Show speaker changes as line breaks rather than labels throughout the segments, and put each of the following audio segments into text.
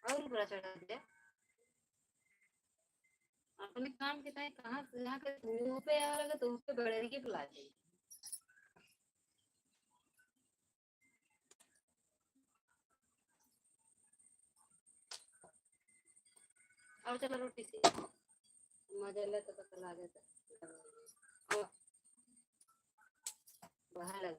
और बुरा चढ़ा दिया। अपने काम के टाइम कहाँ यहाँ पे मुंह पे आ रहा तो उस पे बड़े की बुला दी। और चलो रोटी से मजा ले तो ला देता बाहर लग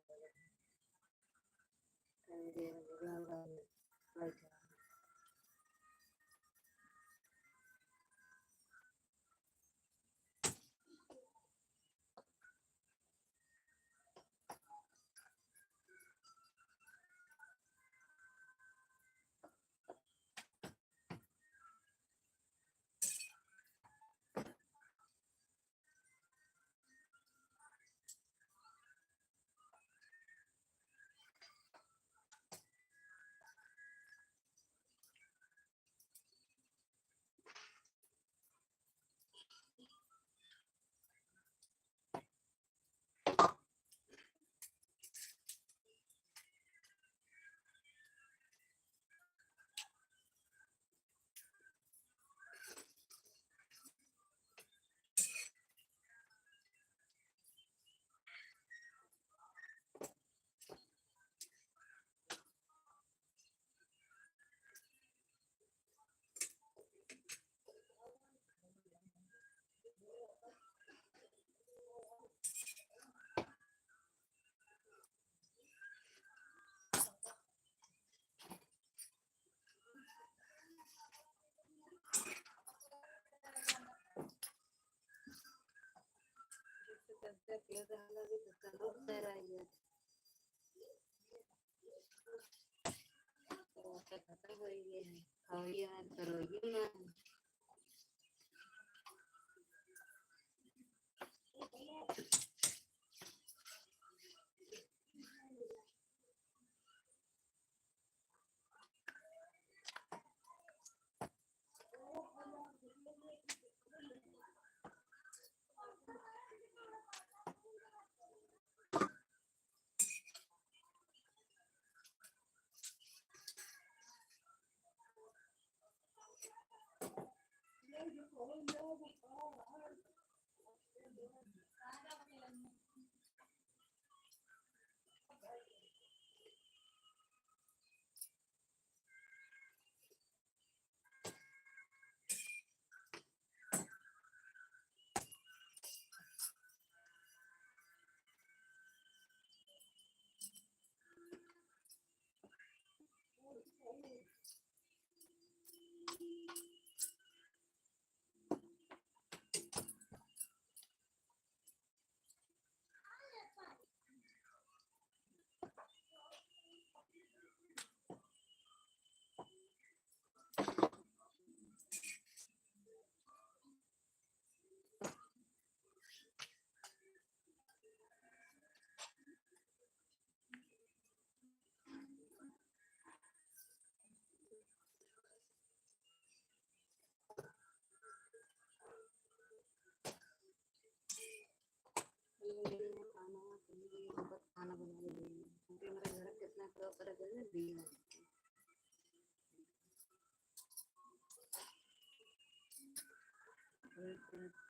खत्म हो गई है खाओगी ना करोगी ना खाना बना के देंगे क्योंकि हमारे घर कितना फर्क है ना दिन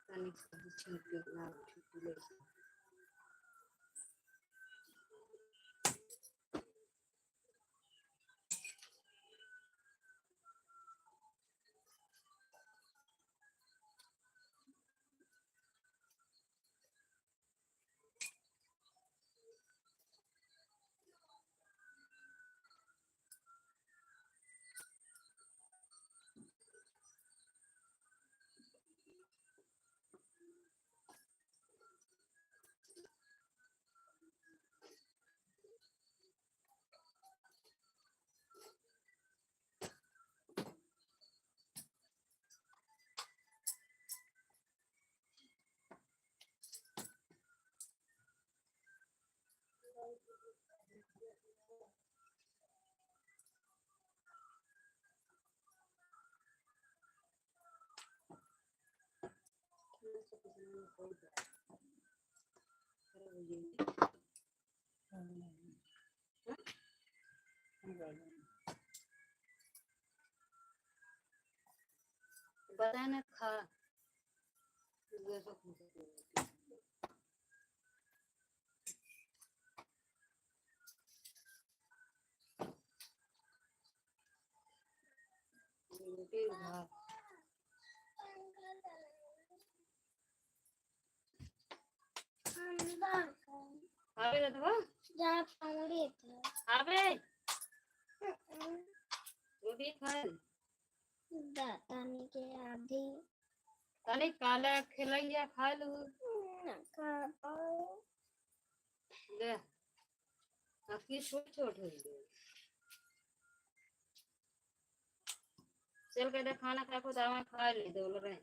तनिक छीट के ना छुट्टी ले बताना खा रोटी भात आवे दादा जा पाऊंगी आवे रोटी खाए दातानी के आधी तनी काला खिलैया खा लू ले आपकी छोट छोट हो गई चल के खाना खा को दवा खा ले दो रे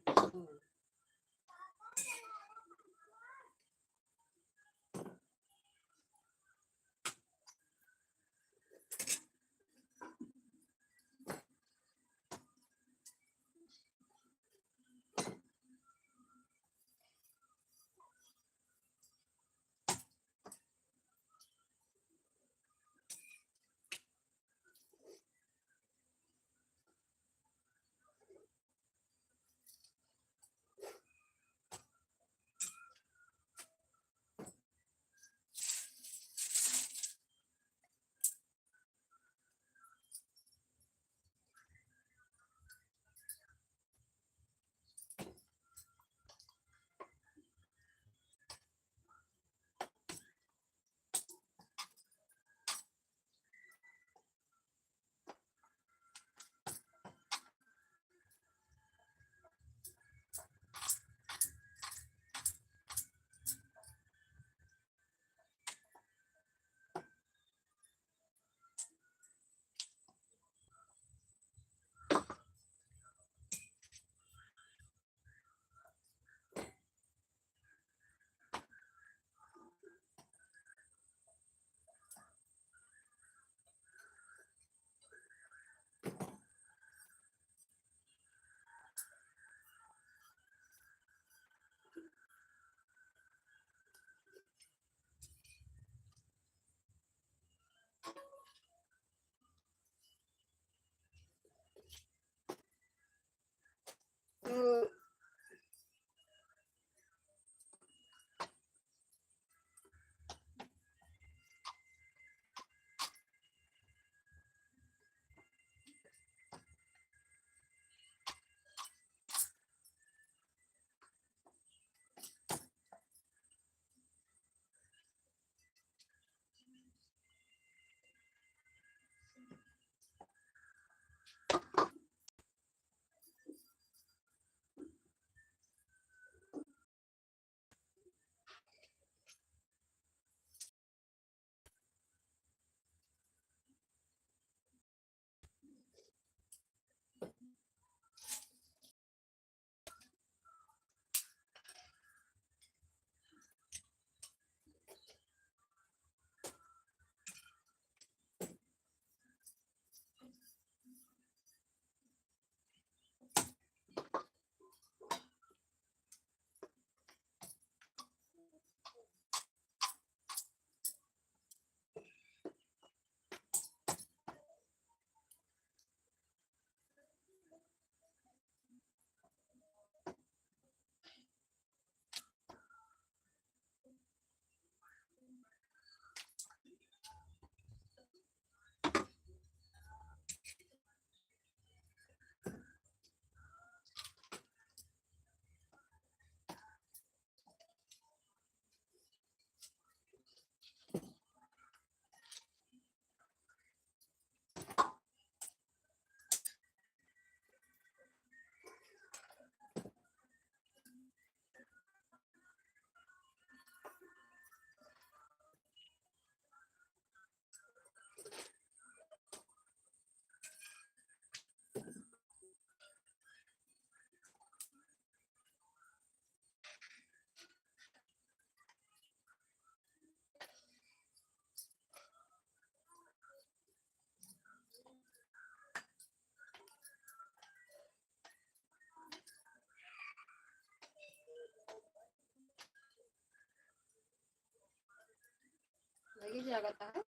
जाता है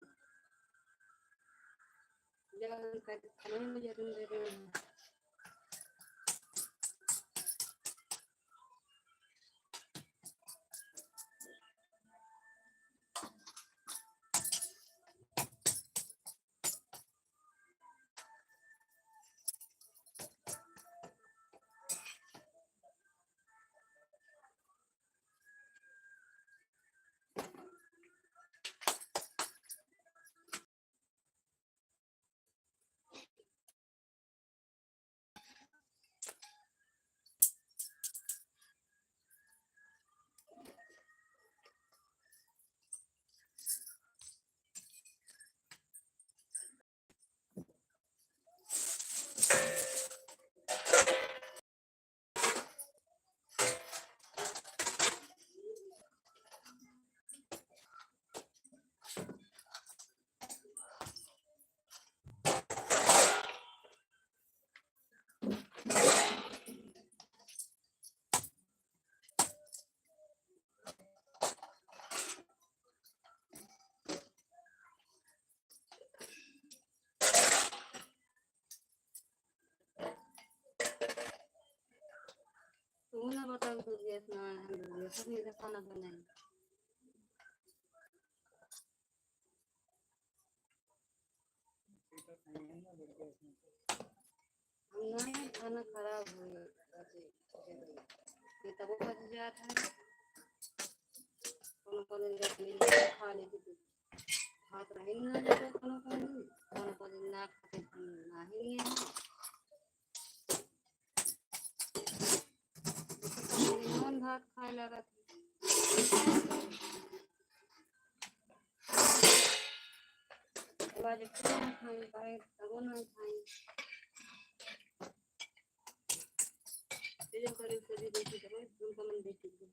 खाने में मुझे दे रहे हैं तू ना बता तो गैस ना है सब ये खाना बनाए नहीं खाना खराब हो ये तब बच जाता है कोनो दिन खा लेती हाथ रही ना जाता कोनो दिन ना खाते ना ही मन भात खाए लगा बाद खाई पाए तब नहीं खाई ये करी से देखी तो उनका मन देखी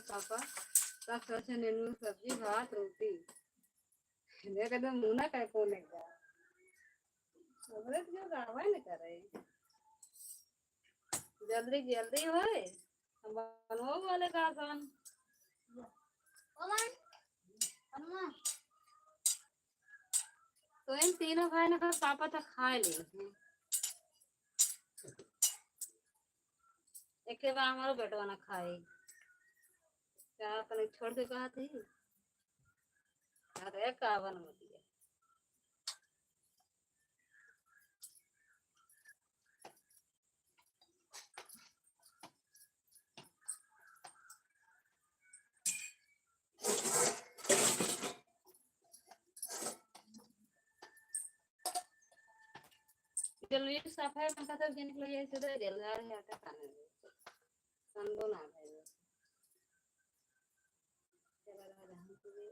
पापा सब सोचे नेनू सब्जी भात रोटी देख एकदम मुना का कोने का सबरे क्यों गावा नहीं कर रहे जल्दी जल्दी होए हम बनवा वाले का आसान अम्मा तो इन तीनों भाई ने कहा पापा तो खा ले एक बार हमारा बेटवा ना खाए क्या अपने छोड़ के कहा थी अरे कावन मत दिया जल्दी सफाई में कथा के निकल जाए से दे दिल यार है का खाने संदो ना भाई चला रहा हम तुझे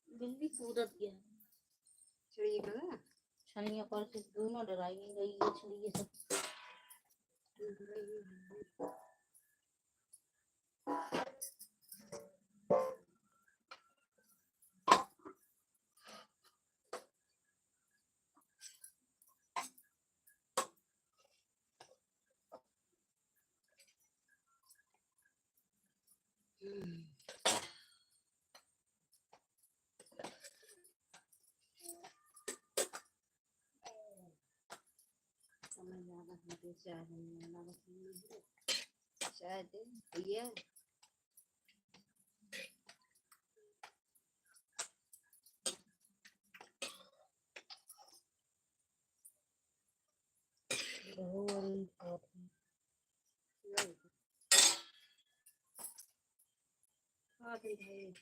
बिल्ली कूदत गया
चिड़ी का
छनिया पर से दोनों डराई गई ये छड़ी सब
समझ आ रहा है शायद भैया भाई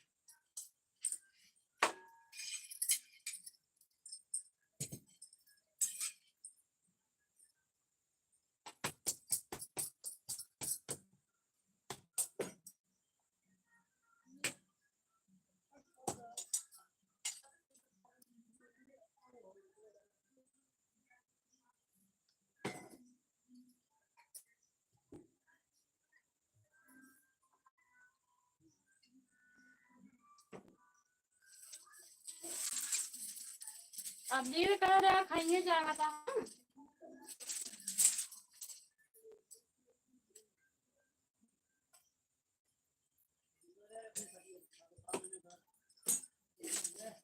अब ये कह रहा खाइए जाना था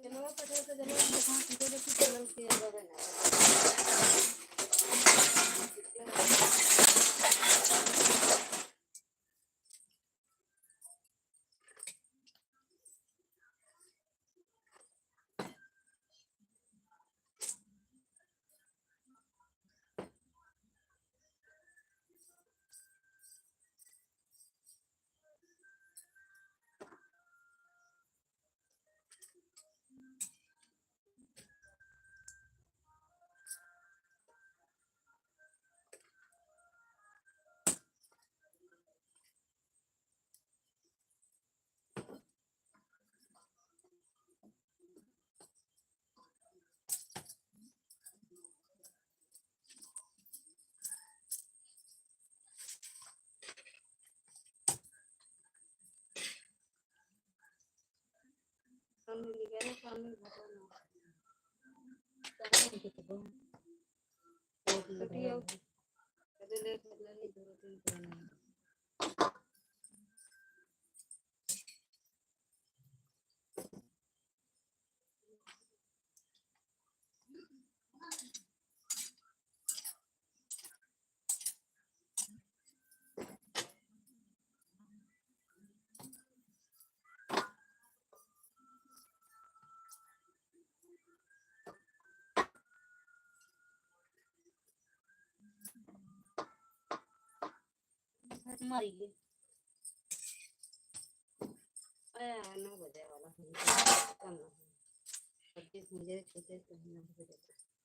चलो पता तो चलो दुकान की तो चलो के अंदर सामने लिखा है सामने घटना कदे ले ले दो तीन करना
मारी ले
आया ना बजे वाला कम पच्चीस मुझे छोटे कहना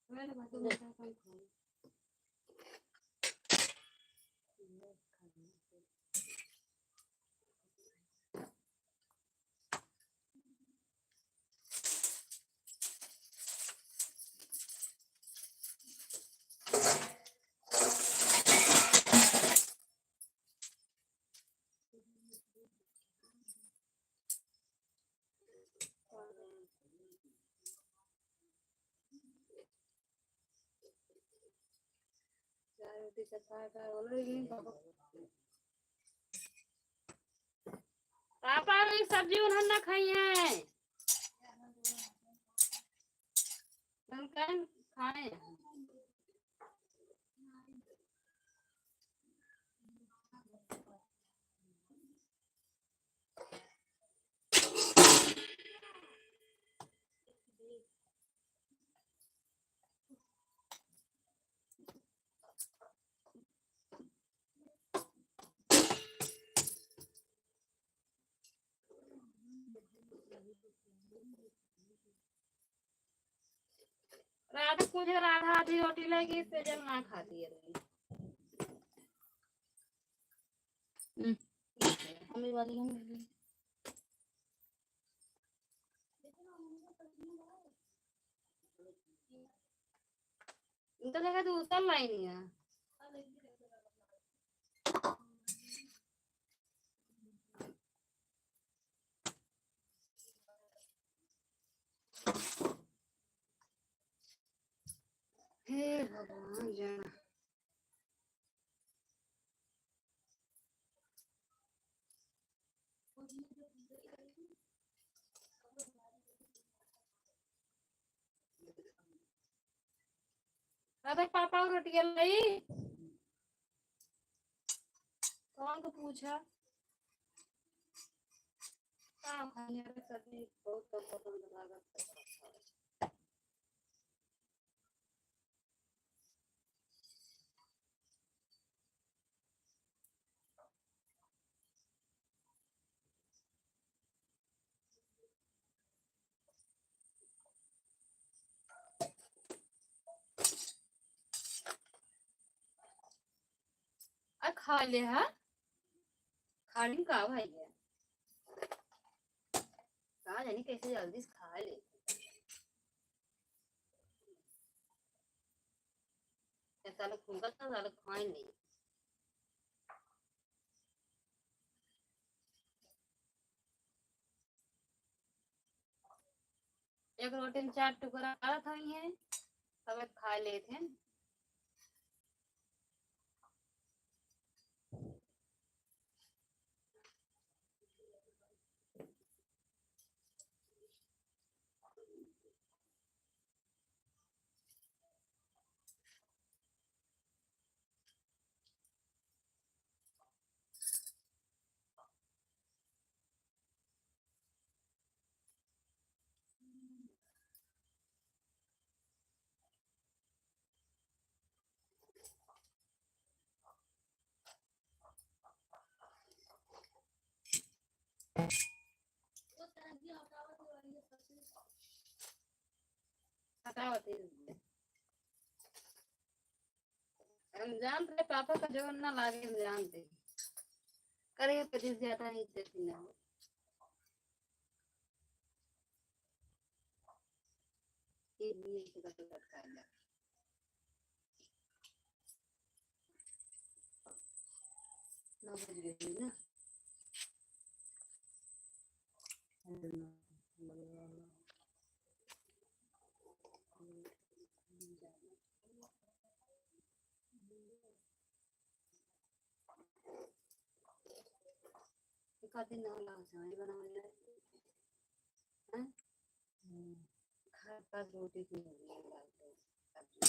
मैंने बात में क्या काम खाया चाय रोटी चक्का का बोलो लेकिन पापा भी सब्जी उन्होंने ना खाई है कन खाए तो कुछ अगर आधा आधी रोटी लगी इससे जब ना खाती है
मम्मी वाली हम
इनका जगह तो उतर लाइन है हे भगवान जाना अरे पापा को रोटी लाई कौन को पूछा कहाँ खाने वाले सब्जी बहुत कम पसंद लागत आ खा ले हा खाने का भाई है कहाँ जानी कैसे जल्दी से खा ले ऐसा लोग खुलकर था साला खाए नहीं एक रोटी में 4 टुकड़ा आ था ये सब खा लेते हैं हटावती हम जानते पापा का जोर ना लागे हम जानते करे पति ज्यादा नहीं देती ना ये भी से का लटका है 9 बज गए ना एक आध दिन ना लगा समझ बनाने हैं घर पर रोटी की सब्जी